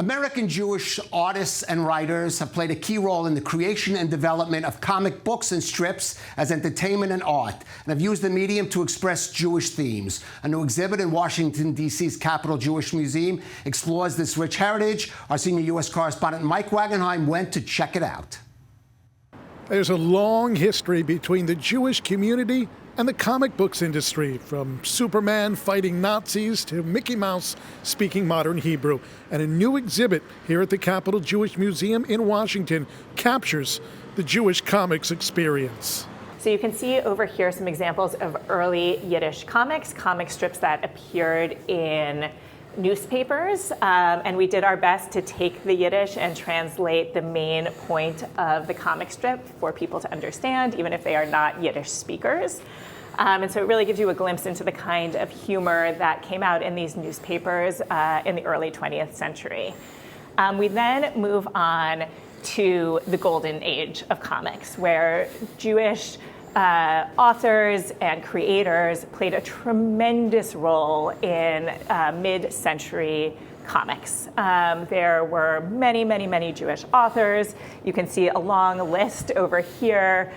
American Jewish artists and writers have played a key role in the creation and development of comic books and strips as entertainment and art, and have used the medium to express Jewish themes. A new exhibit in Washington, D.C.'s Capitol Jewish Museum explores this rich heritage. Our senior U.S. correspondent Mike Wagenheim went to check it out. There's a long history between the Jewish community and the comic books industry, from Superman fighting Nazis to Mickey Mouse speaking modern Hebrew. And a new exhibit here at the Capitol Jewish Museum in Washington captures the Jewish comics experience. So you can see over here some examples of early Yiddish comics, comic strips that appeared in newspapers, and we did our best to take the Yiddish and translate the main point of the comic strip for people to understand, even if they are not Yiddish speakers. And so it really gives you a glimpse into the kind of humor that came out in these newspapers in the early 20th century. We then move on to the golden age of comics, where Jewish authors and creators played a tremendous role in mid-century comics. There were many, many, many Jewish authors. You can see a long list over here.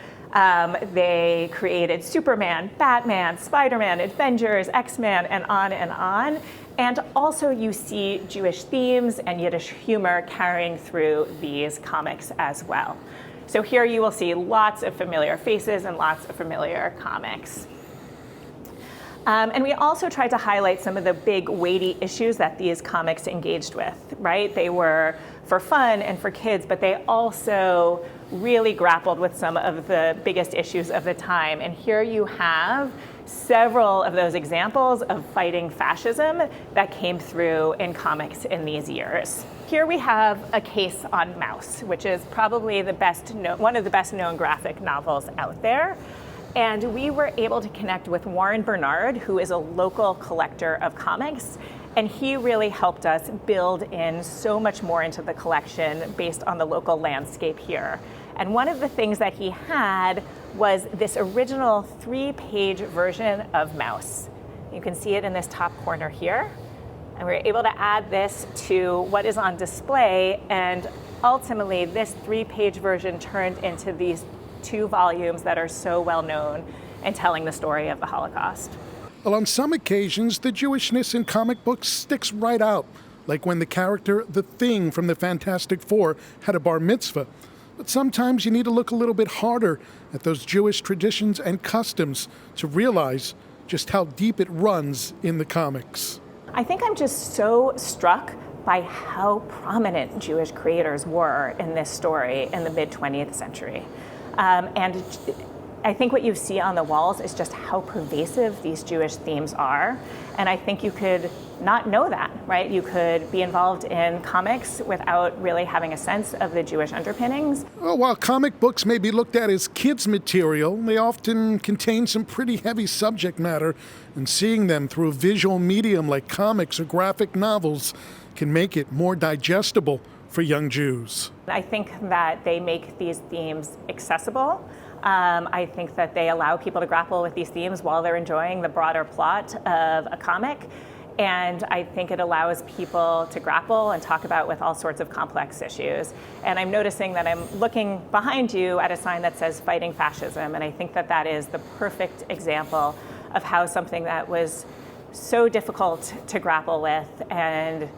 They created Superman, Batman, Spider-Man, Avengers, X-Men, and on and on. And also you see Jewish themes and Yiddish humor carrying through these comics as well. So here you will see lots of familiar faces and lots of familiar comics. And we also tried to highlight some of the big weighty issues that these comics engaged with, right? They were for fun and for kids, but they also really grappled with some of the biggest issues of the time. And here you have several of those examples of fighting fascism that came through in comics in these years. Here we have a case on Maus, which is probably one of the best known graphic novels out there. And we were able to connect with Warren Bernard, who is a local collector of comics. And he really helped us build in so much more into the collection based on the local landscape here. And one of the things that he had was this original 3-page version of Maus. You can see it in this top corner here. And we were able to add this to what is on display. And ultimately, this 3-page version turned into these 2 volumes that are so well known in telling the story of the Holocaust. Well, on some occasions, the Jewishness in comic books sticks right out, like when the character The Thing from the Fantastic Four had a bar mitzvah. But sometimes you need to look a little bit harder at those Jewish traditions and customs to realize just how deep it runs in the comics. I think I'm just so struck by how prominent Jewish creators were in this story in the mid-20th century. And I think what you see on the walls is just how pervasive these Jewish themes are. And I think you could not know that, right? You could be involved in comics without really having a sense of the Jewish underpinnings. Well, while comic books may be looked at as kids' material, they often contain some pretty heavy subject matter, and seeing them through a visual medium like comics or graphic novels can make it more digestible for young Jews. I think that they make these themes accessible. I think that they allow people to grapple with these themes while they're enjoying the broader plot of a comic. And I think it allows people to grapple and talk about with all sorts of complex issues. And I'm noticing that I'm looking behind you at a sign that says Fighting Fascism. And I think that that is the perfect example of how something that was so difficult to grapple with and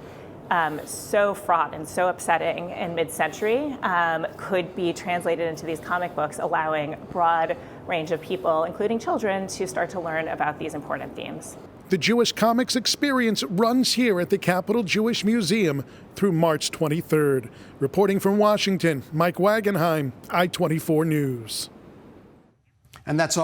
so fraught and so upsetting in mid-century could be translated into these comic books, allowing a broad range of people, including children, to start to learn about these important themes. The Jewish comics experience runs here at the Capitol Jewish Museum through March 23rd. Reporting from Washington, Mike Wagenheim, I-24 News. And that's our